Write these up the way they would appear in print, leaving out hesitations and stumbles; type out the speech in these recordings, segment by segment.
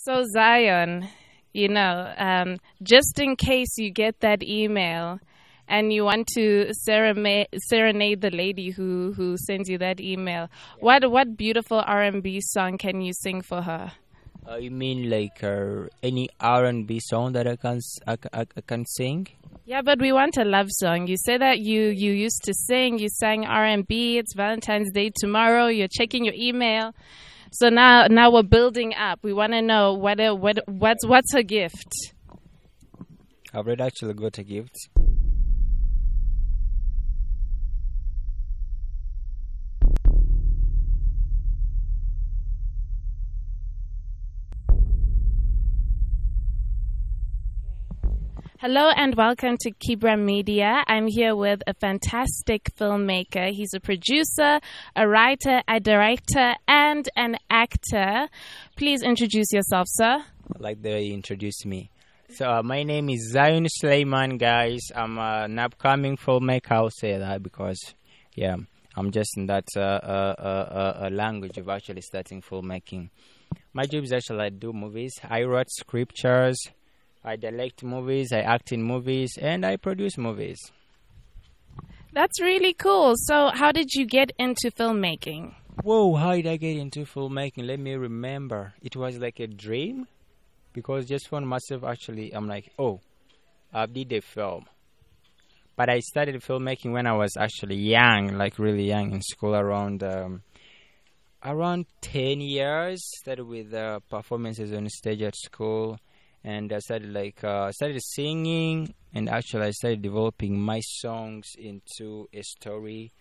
So Zion, just in case you get that email and you want to serenade the lady who sends you that email, what beautiful R&B song can you sing for her? You mean like any R&B song that I can sing? Yeah, but we want a love song. You say that you used to sing, you sang R&B. It's Valentine's Day tomorrow. You're checking your email. So now we're building up. We want to know what's her gift. I've already actually got a gift. Hello and welcome to Kibra Media. I'm here with a fantastic filmmaker. He's a producer, a writer, a director, and an actor. Please introduce yourself, sir. I like the way you introduced me. So my name is Zion Suleiman, guys. I'm an upcoming filmmaker. I'll say that because, I'm just in that language of actually starting filmmaking. My job is actually I do movies. I write scriptures. I direct movies, I act in movies, and I produce movies. That's really cool. So how did you get into filmmaking? Whoa, how did I get into filmmaking? Let me remember. It was like a dream because just for myself, actually, I'm like, I did a film. But I started filmmaking when I was actually young, like really young in school, around 10 years. Started with performances on stage at school. And I started singing, and actually I started developing my songs into a story.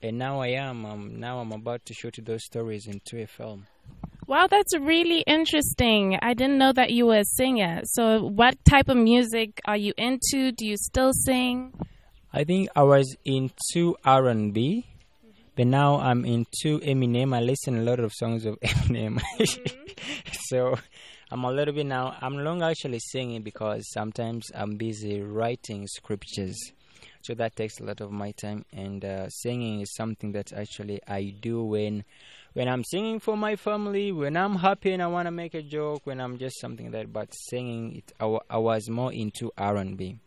And now I'm about to shoot those stories into a film. Wow, that's really interesting. I didn't know that you were a singer. So what type of music are you into? Do you still sing? I think I was into R&B, but now I'm into Eminem. I listen a lot of songs of Eminem. So I'm a little bit now. I'm no longer actually singing because sometimes I'm busy writing scriptures. So that takes a lot of my time. And singing is something that actually I do when I'm singing for my family, when I'm happy and I want to make a joke, when I'm just something like that. But singing, I was more into R&B.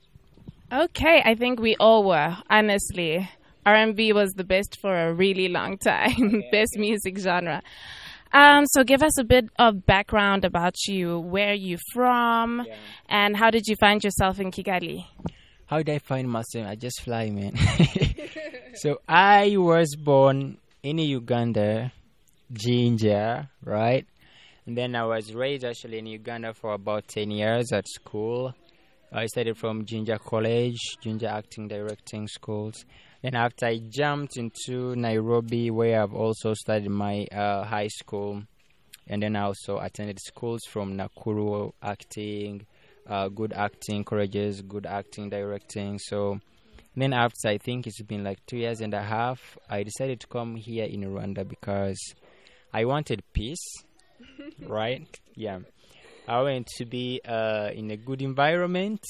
Okay, I think we all were, honestly. R&B was the best for a really long time. Best music genre. So give us a bit of background about you. Where are you from? And how did you find yourself in Kigali? How did I find myself? I just fly, man. So I was born in Uganda, Jinja, right? And then I was raised actually in Uganda for about 10 years at school. I studied from Jinja College, Jinja Acting Directing Schools. Then after I jumped into Nairobi, where I've also studied my high school, and then I also attended schools from Nakuru, acting, good acting, courageous, good acting, directing. So then after I think it's been like 2 years and a half, I decided to come here in Rwanda because I wanted peace, right? Yeah. I wanted to be in a good environment.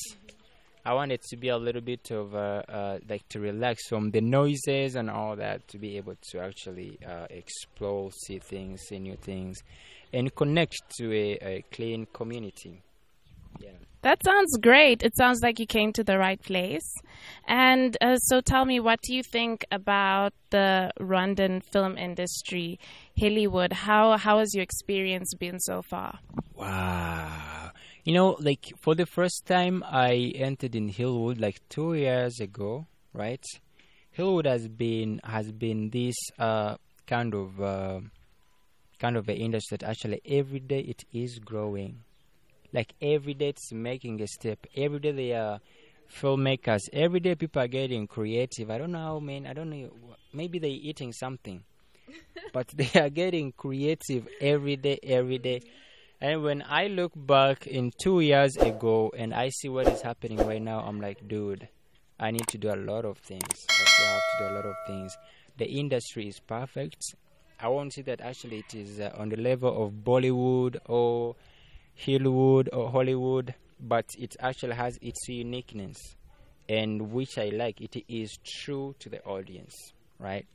I wanted to be a little bit of to relax from the noises and all that, to be able to actually explore, see things, see new things, and connect to a clean community. Yeah. That sounds great. It sounds like you came to the right place. And so tell me, what do you think about the Rwandan film industry, Hollywood? How has your experience been so far? Wow. Like for the first time I entered in Hillwood like 2 years ago, right? Hillwood has been this kind of an industry that actually every day it is growing. Like every day it's making a step. Every day they are filmmakers. Every day people are getting creative. I don't know how, man. I don't know. Maybe they're eating something, but they are getting creative every day. And when I look back in 2 years ago and I see what is happening right now, I'm like, dude, I need to do a lot of things. I still have to do a lot of things. The industry is perfect. I won't say that actually it is on the level of Bollywood or Hollywood or Hollywood, but it actually has its uniqueness, and which I like. It is true to the audience, right?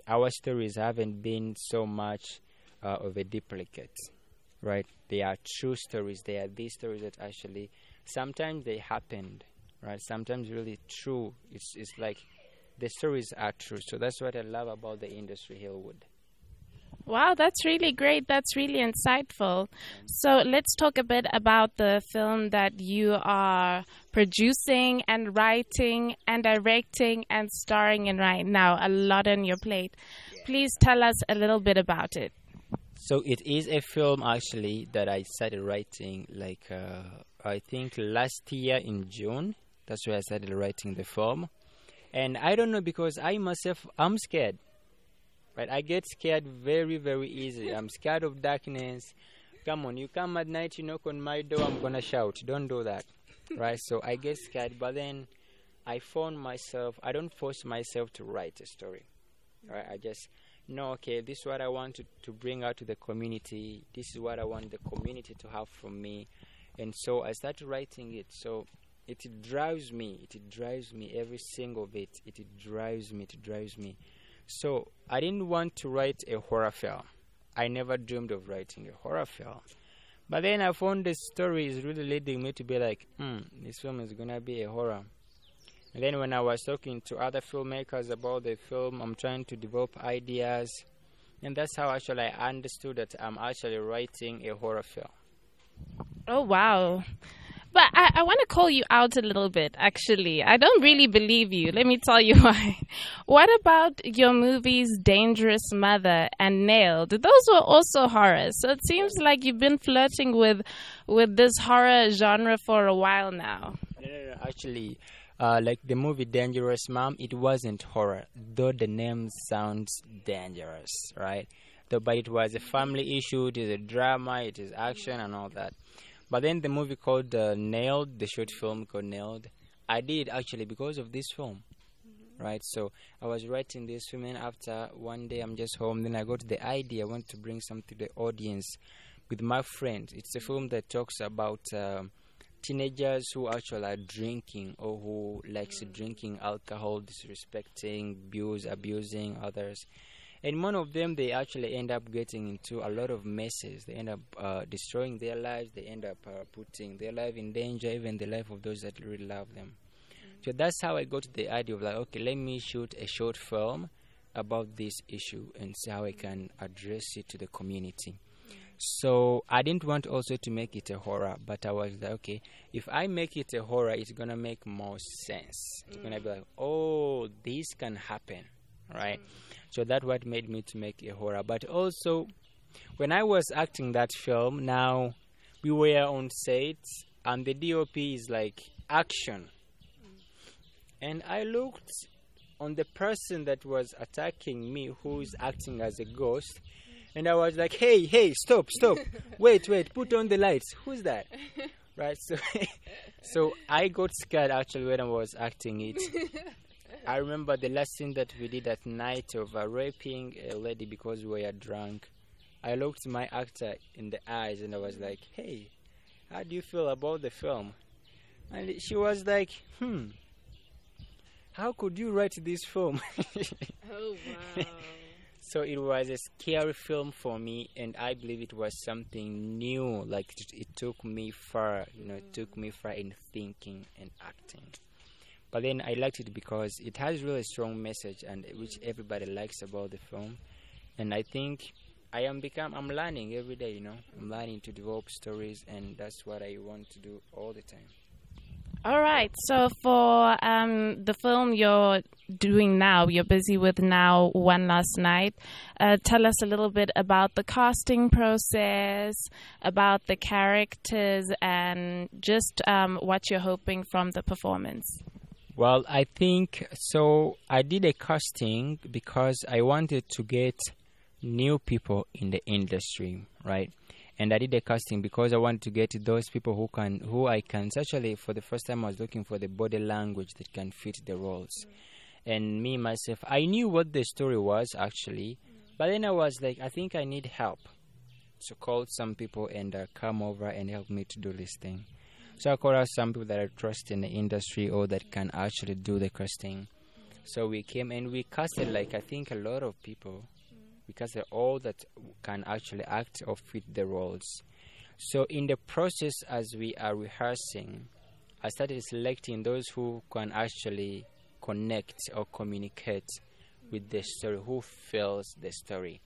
Our stories haven't been so much of a duplicate, right? They are true stories. They are these stories that actually sometimes they happened, right? Sometimes really true. It's like the stories are true. So that's what I love about the industry, Hillwood. Wow, that's really great. That's really insightful. So let's talk a bit about the film that you are producing and writing and directing and starring in right now. A lot on your plate. Please tell us a little bit about it. So it is a film actually that I started writing like I think last year in June. That's where I started writing the film. And I don't know, because I myself, I'm scared. Right, I get scared very, very easily. I'm scared of darkness. Come on, you come at night, you knock on my door, I'm gonna shout. Don't do that, right? So I get scared, but then I found myself. I don't force myself to write a story. Right, I just know, okay, this is what I want to bring out to the community. This is what I want the community to have from me, and so I started writing it. So it drives me. It drives me every single bit. It drives me. It drives me. So I didn't want to write a horror film. I never dreamed of writing a horror film. But then I found the story is really leading me to be like, this film is going to be a horror. And then when I was talking to other filmmakers about the film, I'm trying to develop ideas. And that's how actually I understood that I'm actually writing a horror film. Oh, wow. But I want to call you out a little bit, actually. I don't really believe you. Let me tell you why. What about your movies Dangerous Mother and Nailed? Those were also horror. So it seems like you've been flirting with this horror genre for a while now. No. Actually, like the movie Dangerous Mom, it wasn't horror, though the name sounds dangerous, right? But it was a family issue, it is a drama, it is action and all that. But then the movie called Nailed, the short film called Nailed, I did actually because of this film, right? So I was writing this film, and after one day I'm just home, then I got the idea, I want to bring something to the audience with my friends. It's a film that talks about teenagers who actually are drinking, or who likes drinking alcohol, disrespecting, abusing others. And one of them, they actually end up getting into a lot of messes. They end up destroying their lives. They end up putting their life in danger, even the life of those that really love them. So that's how I got to the idea of like, okay, let me shoot a short film about this issue and see how I can address it to the community. So I didn't want also to make it a horror, but I was like, okay, if I make it a horror, it's going to make more sense. It's going to be like, oh, this can happen, right? So that's what made me to make a horror. But also, when I was acting that film, now we were on set, and the DOP is like, action. And I looked on the person that was attacking me, who is acting as a ghost, and I was like, hey, stop, wait, put on the lights. Who's that? Right, so I got scared actually when I was acting it. I remember the last scene that we did at night of raping a lady because we were drunk. I looked my actor in the eyes and I was like, hey, how do you feel about the film? And she was like, how could you write this film? Oh, wow. So it was a scary film for me, and I believe it was something new. Like it took me far, it took me far in thinking and acting. But then I liked it because it has really strong message, and which everybody likes about the film. And I think I'm learning every day, I'm learning to develop stories, and that's what I want to do all the time. All right. So for the film you're doing now, you're busy with now, One Last Night. Tell us a little bit about the casting process, about the characters, and just what you're hoping from the performance. Well, I think so. I did a casting because I wanted to get new people in the industry, right? And I did a casting because I wanted to get those people who I can. Actually, for the first time, I was looking for the body language that can fit the roles. And me myself, I knew what the story was actually, but then I was like, I think I need help. So I called some people and come over and help me to do this thing. So I called out some people that I trust in the industry or that can actually do the casting. So we came and we casted like I think a lot of people. We casted all that can actually act or fit the roles. So in the process, as we are rehearsing, I started selecting those who can actually connect or communicate with the story, who feels the story.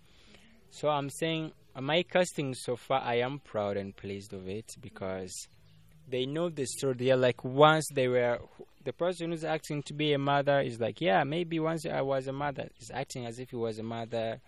So I'm saying my casting so far, I am proud and pleased of it because they know the story. They are like, once they were, the person who's acting to be a mother is like, yeah, maybe once I was a mother, is acting as if he was a mother.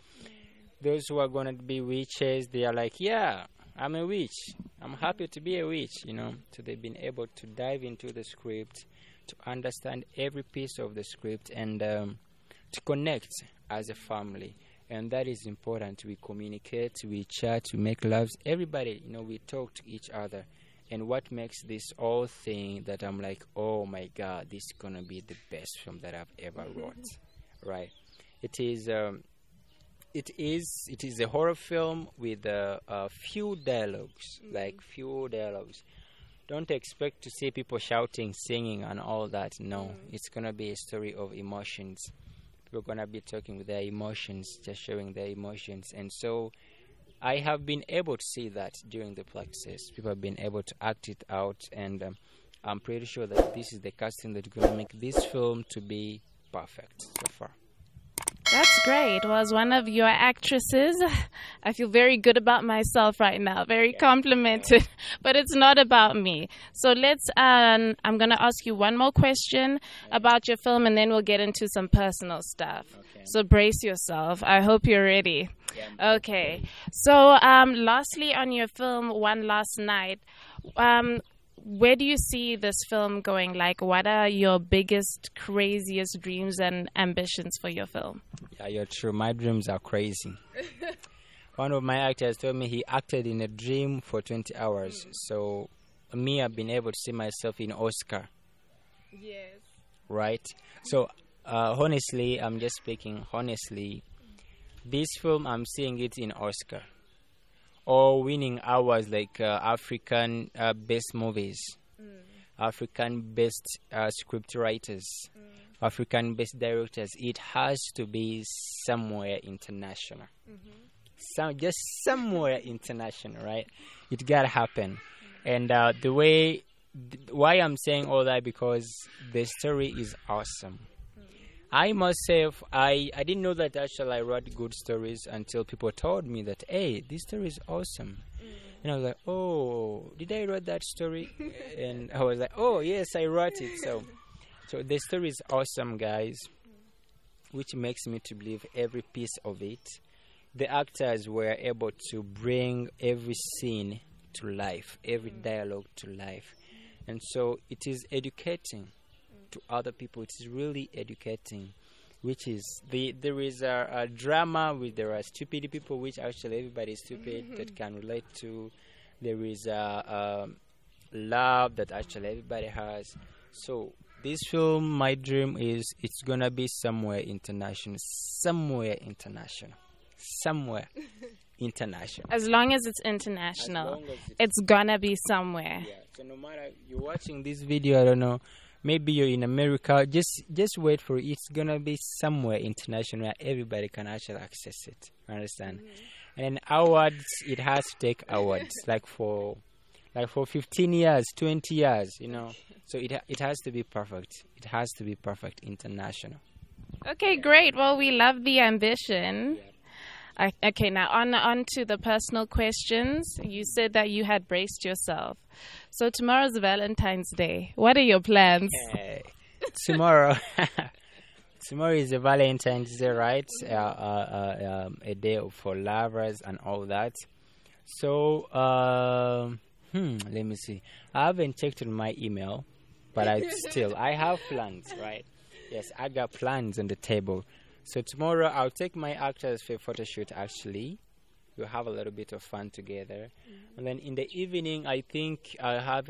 Those who are going to be witches, they are like, yeah, I'm a witch. I'm happy to be a witch, you know. So they've been able to dive into the script, to understand every piece of the script, and to connect as a family. And that is important. We communicate, we chat, we make loves. Everybody, you know, we talk to each other. And what makes this whole thing that I'm like, oh my God, this is going to be the best film that I've ever wrote, right? It is a horror film with a few dialogues, like few dialogues. Don't expect to see people shouting, singing, and all that. No, it's going to be a story of emotions. People are going to be talking with their emotions, just showing their emotions. And so I have been able to see that during the practices. People have been able to act it out, and I'm pretty sure that this is the casting that's going to make this film to be perfect so far. That's great. Well, as one of your actresses, I feel very good about myself right now. Very complimented. But it's not about me. So let's, I'm going to ask you one more question about your film, and then we'll get into some personal stuff. Okay. So brace yourself. I hope you're ready. Yeah. Okay. So lastly, on your film, One Last Night, where do you see this film going? Like, what are your biggest, craziest dreams and ambitions for your film? Yeah, you're true. My dreams are crazy. One of my actors told me he acted in a dream for 20 hours. So, me, I've been able to see myself in Oscar. Yes. Right? So, honestly, I'm just speaking honestly. This film, I'm seeing it in Oscar. Or winning awards like African best movies, African best script writers, African best directors. It has to be somewhere international. Just somewhere international, right? It gotta happen. And why I'm saying all that, because the story is awesome. I must say, I didn't know that actually I wrote good stories until people told me that, hey, this story is awesome. And I was like, oh, did I write that story? And I was like, oh, yes, I wrote it. So the story is awesome, guys, which makes me to believe every piece of it. The actors were able to bring every scene to life, every dialogue to life. And so it is educating to other people. It is really educating, which is there is a drama with there are stupid people, which actually everybody is stupid that can relate to. There is a love that actually everybody has. So this film, my dream is it's gonna be somewhere international. As long as it's international, it's gonna be somewhere. Yeah. So no matter you're watching this video, I don't know. Maybe you're in America, just wait for it. It's going to be somewhere international where everybody can actually access it. You understand? And awards, it has to take awards, like for 15 years, 20 years, you know. So it has to be perfect. It has to be perfect international. Okay, great. Well, we love the ambition. Yeah. Okay, now on to the personal questions. You said that you had braced yourself. So tomorrow's Valentine's Day. What are your plans? Tomorrow is a Valentine's Day, right? A day for lovers and all that. So, let me see. I haven't checked on my email, but I have plans, right? Yes, I got plans on the table. So tomorrow I'll take my actors for a photo shoot. Actually, we'll have a little bit of fun together, and then in the evening I think I'll have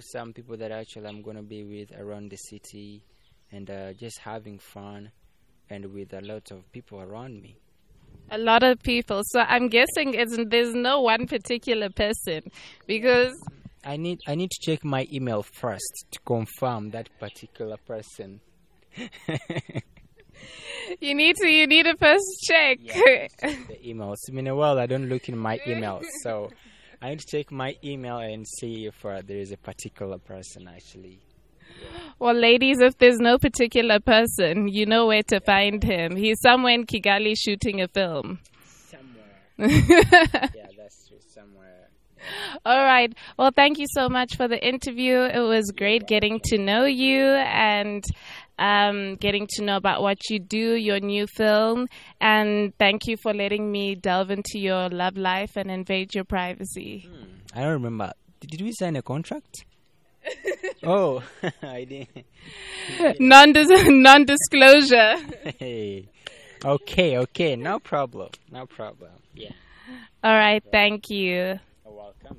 some people that actually I'm gonna be with around the city, and just having fun, and with a lot of people around me. A lot of people. So I'm guessing there's no one particular person, because I need to check my email first to confirm that particular person. You need to first check. Yeah, the emails. It's been a while I don't look in my emails, so I need to check my email and see if there is a particular person actually. Well, ladies, if there's no particular person, you know where to find him. He's somewhere in Kigali shooting a film. Somewhere. Yeah, that's true. Somewhere. All right. Well, thank you so much for the interview. It was great getting to know you and getting to know about what you do, your new film. And thank you for letting me delve into your love life and invade your privacy. I don't remember. Did we sign a contract? Oh, I didn't. Non-disclosure. Hey. Okay. No problem. Yeah. All right. Thank you. You're welcome.